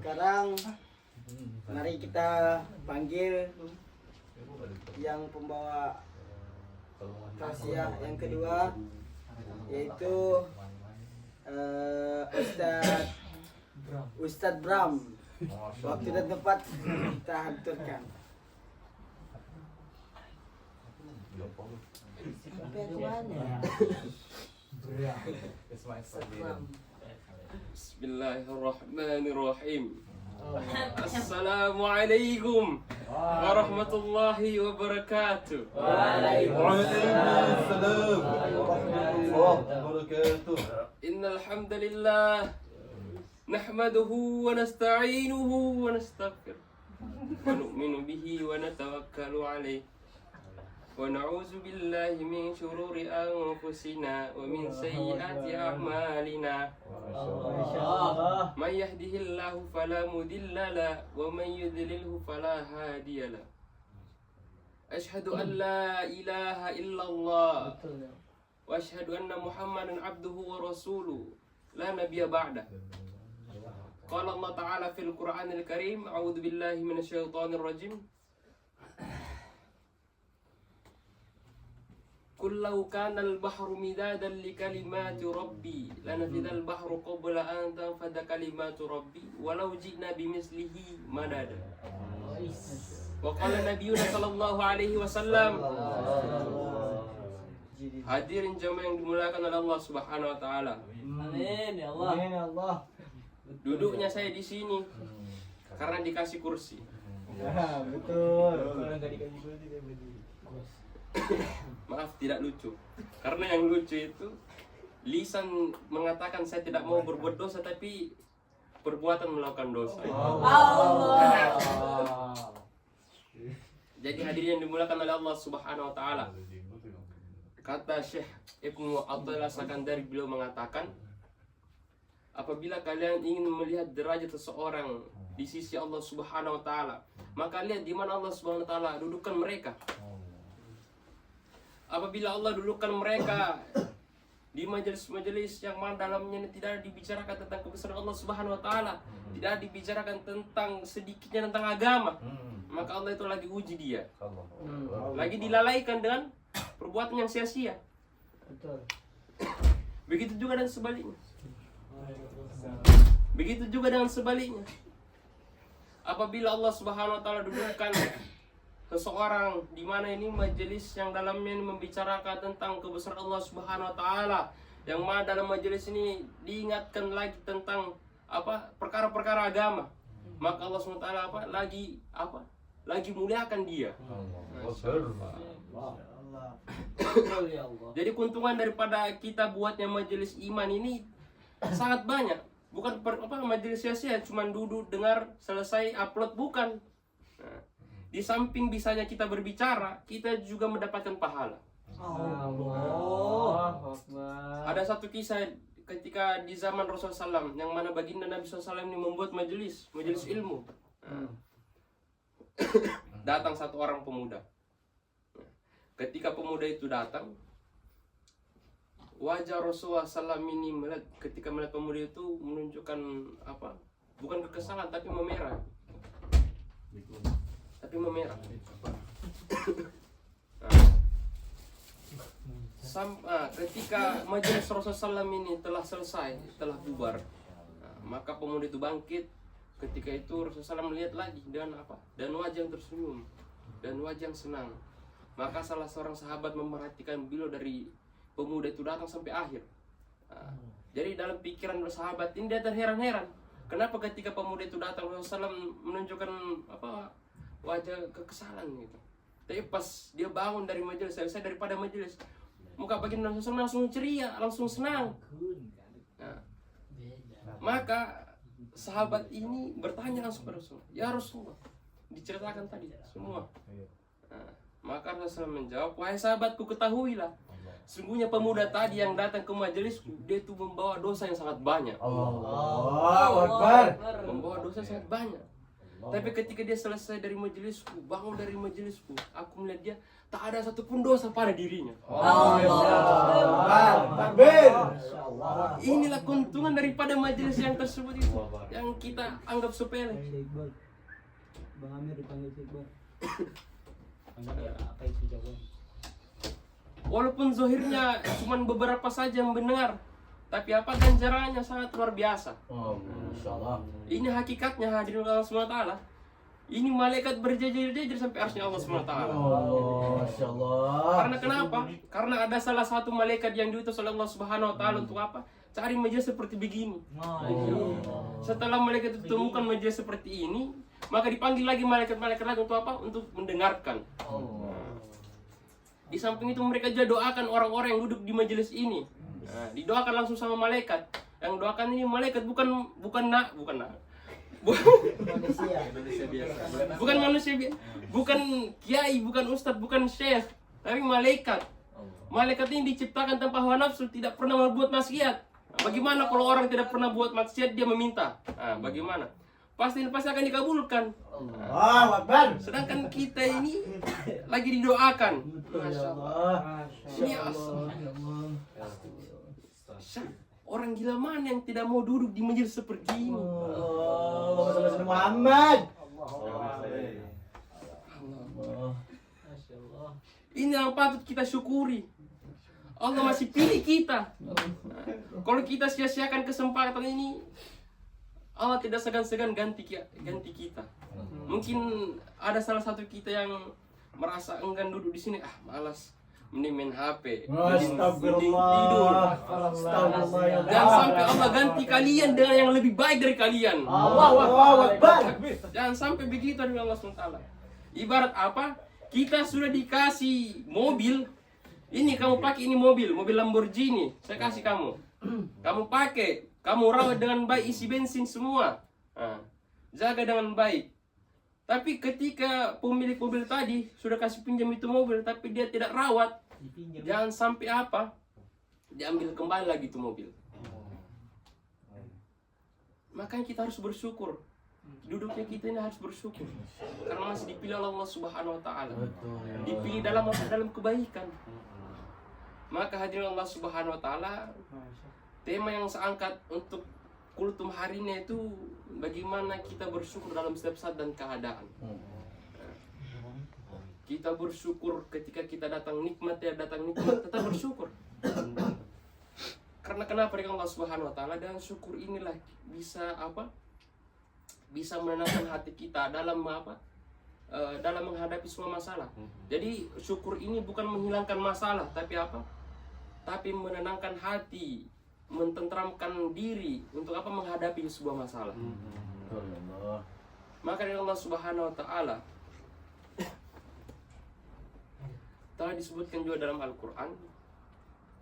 Sekarang mari kita panggil yang pembawa tausiah yang kedua, yaitu Ustadz Bram. Waktu dan tempat kita haturkan. Bismillahirrahmanirrahim. Assalamualaikum warahmatullahi wabarakatuh. Waalaikumsalam warahmatullahi wabarakatuh. Innal hamdalillah nahmaduhu wa nasta'inuhu wa nastaghfiruh wa nu'minu bihi wa natawakkalu alayh wa na'udzu billahi min shururi anfusina wa min sayyiati a'malina. Man yahdihillahu fala mudilla lahu wa man yudlilhu fala hadiya lahu. Ashhadu an la ilaha illallah wa ashhadu anna Muhammadan abduhu wa rasuluhu la nabiyya ba'dah. Qala Allah Ta'ala fil Qur'anil Karim, a'udzu billahi minasyaitonir rajim. Qul law kana al-bahru midadan li kalimati rabbi lanafida al-bahru qabla an tanfada kalimatu rabbi walau ji'na bimithlihi madada. Wa qala nabiyyuna sallallahu alaihi wasallam. Hadirin jamaah yang dimuliakan oleh Allah Subhanahu wa taala. Amin ya Allah. Amin ya Allah. Duduknya saya di sini karena dikasih kursi. Ya, betul. Kalau nggak dikasih kursi dia berdiri. Maaf tidak lucu. Karena yang lucu itu lisan mengatakan saya tidak mau berbuat dosa, tapi perbuatan melakukan dosa. Allah. Jadi hadirin yang dimuliakan oleh Allah Subhanahu wa taala. Kata Syekh Ibnu Athaillah Sakandari, beliau mengatakan, apabila kalian ingin melihat derajat seseorang di sisi Allah Subhanahu wa taala, maka lihat di mana Allah Subhanahu wa taala dudukkan mereka. Apabila Allah dudukkan mereka di majelis-majelis yang mana dalamnya tidak dibicarakan tentang kebesaran Allah Subhanahu wa taala, tidak dibicarakan tentang sedikitnya tentang agama, maka Allah itu lagi uji dia. Lagi dilalaikan dengan perbuatan yang sia-sia. Betul. Begitu juga dan sebaliknya. Begitu juga dengan sebaliknya. Apabila Allah Subhanahu wa taala dudukkan seseorang di mana ini majelis yang dalamnya ini membicarakan tentang kebesaran Allah Subhanahu wa taala, yang mana dalam majelis ini diingatkan lagi tentang perkara-perkara agama, maka Allah Subhanahu wa taala lagi muliakan dia. Jadi keuntungan daripada kita buatnya majelis iman ini sangat banyak. Bukan majelis sia-sia cuma duduk dengar selesai upload, bukan. Nah, di samping bisanya kita berbicara, kita juga mendapatkan pahala. Ada satu kisah ketika di zaman Rasulullah SAW, yang mana baginda Nabi SAW ini membuat majelis ilmu. Datang satu orang pemuda. Ketika pemuda itu datang, wajah Rasulullah SAW ini ketika melihat pemuda itu menunjukkan bukan kekesalan tapi memerah. Ketika majelis Rasulullah SAW ini telah selesai, telah bubar, maka pemuda itu bangkit. Ketika itu Rasulullah SAW melihat lagi dan wajah yang tersenyum dan wajah yang senang. Maka salah seorang sahabat memerhatikan beliau dari pemuda itu datang sampai akhir. Jadi dalam pikiran sahabat ini dia terheran-heran, kenapa ketika pemuda itu datang Rasulullah SAW menunjukkan wajah kekesalan gitu. Tapi pas dia bangun dari majelis, selesai daripada majelis, muka baginda Rasulullah langsung ceria, langsung senang. Maka sahabat ini bertanya langsung kepada Rasulullah, ya Rasulullah, diceritakan tadi semua. Maka Rasulullah menjawab, wahai sahabatku, ketahuilah, sungguhnya pemuda tadi yang datang ke majelisku, dia itu membawa dosa yang sangat banyak. Allahu Akbar. Membawa dosa sangat banyak. Tapi ketika dia selesai dari majelisku, bangun dari majelisku, aku melihat dia tak ada satupun dosa pada dirinya. Inilah keuntungan daripada majelis yang tersebut itu, yang kita anggap sepele. Bang Amir dipanggil Iqbal. Apa itu jawaban? Walaupun zohirnya cuma beberapa saja yang mendengar, tapi apa ganjarannya sangat luar biasa. Masya Allah. Ini hakikatnya hadirin Allah SWT. Ini malaikat berjejer-jejer sampai arsy Allah SWT. Masya Allah. Karena kenapa? Karena ada salah satu malaikat yang diutus oleh Allah Subhanahu wa taala untuk apa? Cari majelis seperti begini. Setelah malaikat itu temukan majelis seperti ini, maka dipanggil lagi malaikat-malaikat lagi untuk apa? Untuk mendengarkan. Di samping itu mereka juga doakan orang-orang yang duduk di majelis ini. Nah, didoakan langsung sama malaikat. Yang doakan ini malaikat bukan manusia biasa. Bukan kiai, bukan ustadz, bukan syekh, tapi malaikat. Malaikat ini diciptakan tanpa hawa nafsu, tidak pernah berbuat maksiat. Bagaimana kalau orang tidak pernah buat maksiat dia meminta? Nah, bagaimana? Pasti akan dikabulkan. Sedangkan kita ini lagi didoakan. Masya Allah. Ini orang gila mana yang tidak mau duduk di majelis seperti ini? Muhammad. Ini yang patut kita syukuri. Allah masih pilih kita. Kalau kita sia-siakan kesempatan ini, Allah tidak segan-segan ganti kita. Mungkin ada salah satu kita yang merasa enggan duduk di sini, malas, mending main HP, mending tidur. Jangan sampai Allah ganti kalian dengan yang lebih baik dari kalian. Jangan sampai begitu dari Allah SWT. Ibarat apa? Kita sudah dikasih mobil. Ini kamu pakai ini mobil Lamborghini. Saya kasih kamu. Kamu pakai, kamu rawat dengan baik, isi bensin semua. Jaga dengan baik. Tapi ketika pemilik mobil tadi sudah kasih pinjam itu mobil, tapi dia tidak rawat, jangan sampai apa? Diambil kembali lagi itu mobil. Makanya kita harus bersyukur. Duduknya kita ini harus bersyukur. Karena masih dipilih oleh Allah Subhanahu wa taala. Dipilih dalam kebaikan. Maka hadirin Allah Subhanahu wa taala, tema yang saya angkat untuk kultum hari ini itu bagaimana kita bersyukur dalam setiap saat dan keadaan. Kita bersyukur ketika kita datang nikmat, tetap bersyukur. Karena kenapa dengan Allah Subhanahu wa taala, dan syukur inilah bisa apa? Bisa menenangkan hati kita dalam apa? Dalam menghadapi semua masalah. Jadi syukur ini bukan menghilangkan masalah, tapi apa? Tapi menenangkan hati, mententramkan diri untuk apa? Menghadapi sebuah masalah. Maka dari Allah Subhanahu wa taala telah disebutkan juga dalam Al-Qur'an,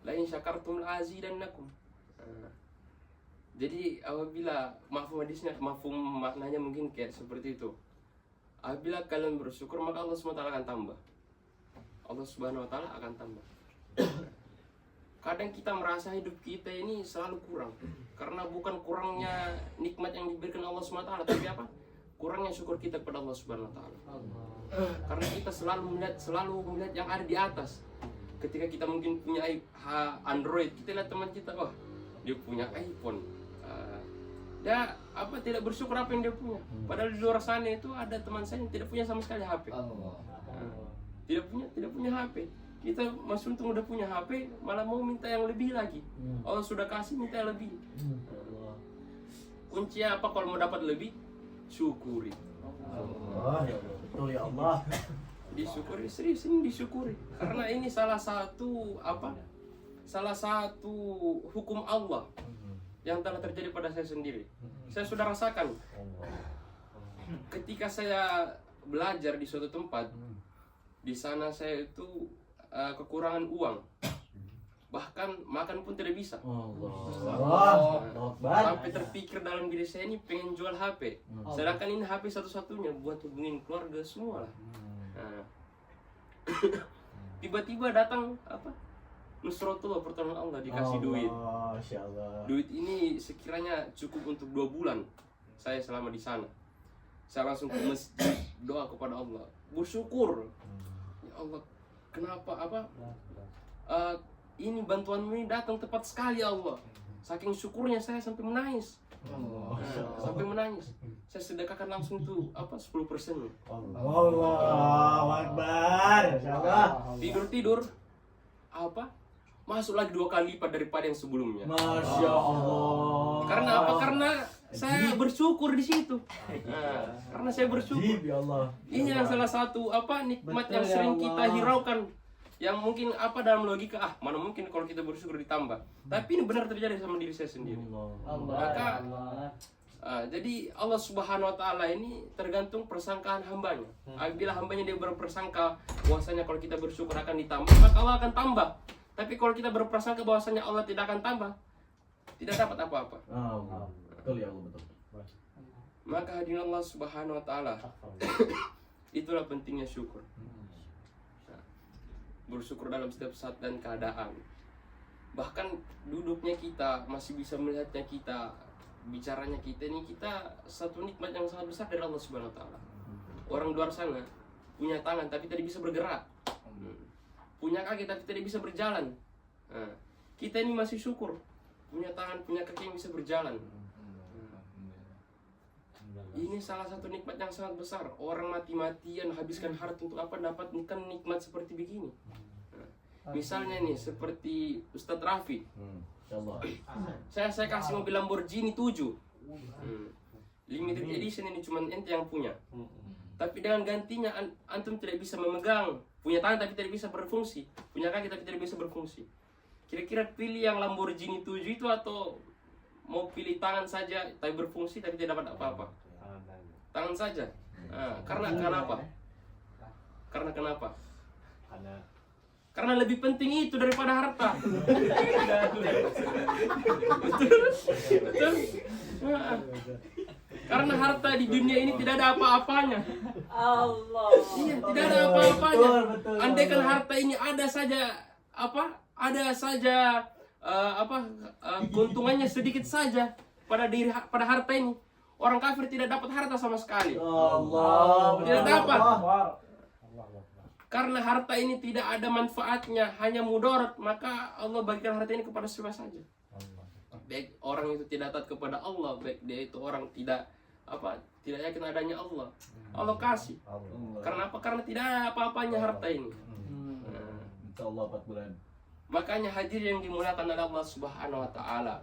la in syakartum la azidannakum. Jadi apabila mafhum maknanya mungkin kayak seperti itu. Apabila kalian bersyukur, maka Allah SWT akan tambah. Allah Subhanahu wa taala akan tambah. Kadang kita merasa hidup kita ini selalu kurang. Karena bukan kurangnya nikmat yang diberikan Allah SWT, tapi apa? Kurangnya syukur kita kepada Allah Subhanahu wa taala. Karena kita selalu melihat yang ada di atas. Ketika kita mungkin punya Android, kita lihat teman kita, wah, dia punya iPhone. Dia apa, tidak bersyukur apa yang dia punya. Padahal di luar sana itu ada teman saya yang tidak punya sama sekali HP. Tidak punya HP. Kita masih untung udah punya HP, malah mau minta yang lebih lagi. Allah sudah kasih, minta yang lebih. Kuncinya apa kalau mau dapat lebih? Syukuri. Betul ya Allah. Disyukuri, serius ini disyukuri. Karena ini salah satu hukum Allah yang telah terjadi pada saya sendiri. Saya sudah rasakan ketika saya belajar di suatu tempat, di sana saya itu kekurangan uang, bahkan makan pun tidak bisa. Sampai terpikir dalam diri saya ini pengen jual HP, sedangkan ini HP satu-satunya buat hubungin keluarga semua lah. Tiba-tiba datang apa? Nusratullah, pertolongan Allah, dikasih duit. Masya Allah. Duit ini sekiranya cukup untuk 2 bulan saya selama di sana. Saya langsung ke masjid, doa kepada Allah, bersyukur. Ya Allah, kenapa ini bantuanmu ini datang tepat sekali ya Allah. Saking syukurnya saya sampai menangis. Sampai menangis. Saya sedekahkan langsung tuh 10%. Allahu Akbar. Insyaallah. Tidur masuk lagi 2 kali lipat daripada yang sebelumnya. Masya Allah. Karena apa? Karena saya bersyukur di situ. Karena saya bersyukur. Ajib, ya Allah. Ini yang salah satu nikmat yang Betul, ya sering Allah. kita hiraukan. Yang mungkin dalam logika mana mungkin kalau kita bersyukur ditambah. Tapi ini benar terjadi sama diri saya sendiri. Maka jadi Allah Subhanahu wa taala ini tergantung persangkaan hambanya. Apabila hambanya dia berprasangka bahwasanya kalau kita bersyukur akan ditambah, maka Allah akan tambah. Tapi kalau kita berprasangka bahwasanya Allah tidak akan tambah, tidak dapat apa-apa. Betul ya Allah, betul. Maka hadirin Allah Subhanahu wa taala, itulah pentingnya syukur. Bersyukur dalam setiap saat dan keadaan. Bahkan duduknya kita, masih bisa melihatnya kita, bicaranya kita ini, kita satu nikmat yang sangat besar dari Allah Subhanahu wa taala. Orang luar sana punya tangan tapi tidak bisa bergerak. Punya kaki tapi tidak bisa berjalan. Kita ini masih syukur punya tangan, punya kaki yang bisa berjalan. Ini salah satu nikmat yang sangat besar. Orang mati-matian habiskan harta untuk apa? Dapatkan nikmat seperti begini. Misalnya nih seperti Ustadz Raffi. Insyaallah. Saya kasih mobil Lamborghini 7. Limited edition ini cuma ente yang punya. Tapi dengan gantinya antum tidak bisa memegang. Punya tangan tapi tidak bisa berfungsi. Punya kaki tapi tidak bisa berfungsi. Kira-kira pilih yang Lamborghini 7 itu atau mau pilih tangan saja tapi berfungsi tapi tidak dapat apa-apa? Tangan saja. Karena kenapa? Karena lebih penting itu daripada harta. Betul. Karena harta di dunia ini tidak ada apa-apanya. Allah. Iya, tidak ada apa-apanya. Betul. Andaikan harta ini ada saja keuntungannya sedikit saja pada harta ini. Orang kafir tidak dapat harta sama sekali. Allah. Tidak dapat. Allah. Karena harta ini tidak ada manfaatnya, hanya mudarat, maka Allah bagikan harta ini kepada siapa saja. Baik orang itu tidak taat kepada Allah, baik dia itu orang tidak yakin adanya Allah. Allah kasih. Karena apa? Karena tidak ada apa-apanya harta ini. Insyaallah 4 bulan. Makanya hadir yang dimuliakan oleh Allah Subhanahu wa taala.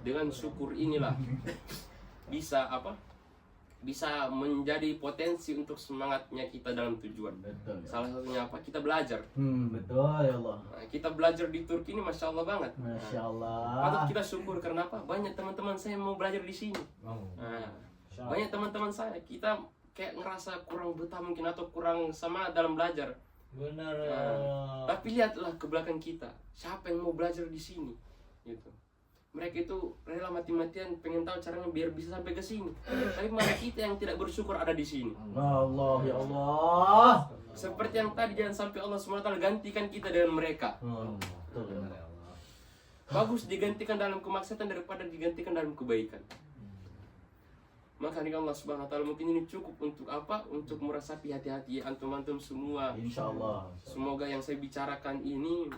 Dengan syukur inilah bisa menjadi potensi untuk semangatnya kita dalam tujuan. Betul. Salah satunya apa? Kita belajar. Betul ya Allah. Kita belajar di Turki ini Masya Allah banget. Masya Allah. Patut kita syukur karena apa? Banyak teman-teman saya mau belajar di sini. Banyak teman-teman saya, kita kayak ngerasa kurang betah mungkin atau kurang sama dalam belajar. Benar. Tapi lihatlah ke belakang kita, siapa yang mau belajar di sini? Gitu. Mereka itu rela mati-matian pengen tahu caranya biar bisa sampai ke sini. Tapi malah kita yang tidak bersyukur ada di sini. Allah ya Allah. Seperti yang tadi, jangan sampai Allah SWT gantikan kita dengan mereka. Betul ya. Bagus digantikan dalam kemaksiatan daripada digantikan dalam kebaikan. Maka nih Allah Subhanahu wa taala mungkin ini cukup untuk apa? Untuk meresapi hati-hati antum-antum semua. Insyaallah. Semoga yang saya bicarakan ini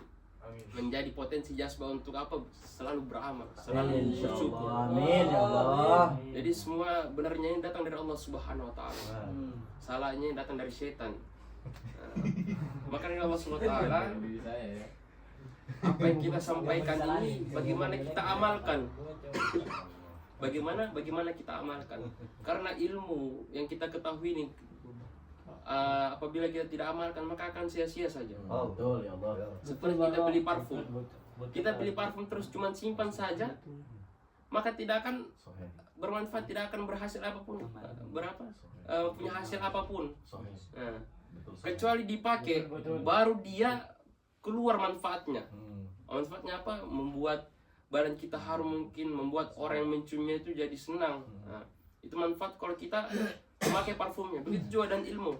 menjadi potensi jazbah untuk apa? Selalu beramal, selalu bersyukur. Amin ya Allah. Jadi semua benarnya ini datang dari Allah Subhanahu wa taala. Salahnya datang dari setan. Maka nih Allah Subhanahu wa taala, apa yang kita sampaikan ini bagaimana kita amalkan? Bagaimana kita amalkan? Karena ilmu yang kita ketahui ini apabila kita tidak amalkan maka akan sia-sia saja. Betul ya Allah. Seperti kita beli parfum. Kita beli parfum terus cuma simpan saja, maka tidak akan bermanfaat, tidak akan berhasil apapun. Punya hasil apapun. Kecuali dipakai, baru dia keluar manfaatnya. Manfaatnya apa? Membuat badan kita harum, mungkin membuat orang yang menciumnya itu jadi senang. Itu manfaat kalau kita memakai parfumnya. Begitu juga dan ilmu.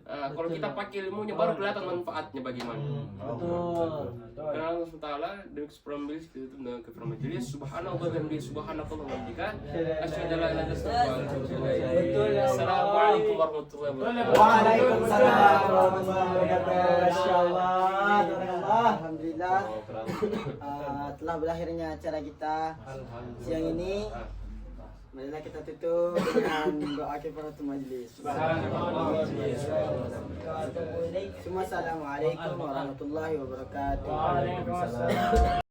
Kalau kita pakai ilmunya baru kelihatan manfaatnya bagaimana. Betul. Karena Allah SWT dengan kesempurnaan kita itu dengan kefirman majelis subhanallah dan bi subhanallah wa bihamdika asyhadu an la ilaha illa anta astaghfiruka wa atubu ilaik. Betul ya Allah. Assalamualaikum warahmatullahi wabarakatuh. Waalaikumsalam warahmatullahi wabarakatuh. Masya Allah, alhamdulillah. Telah berakhirnya acara kita siang ini. Marilah kita tutup dengan doa kifaratul majlis. Semua assalamualaikum warahmatullahi wabarakatuh. Waalaikumsalam.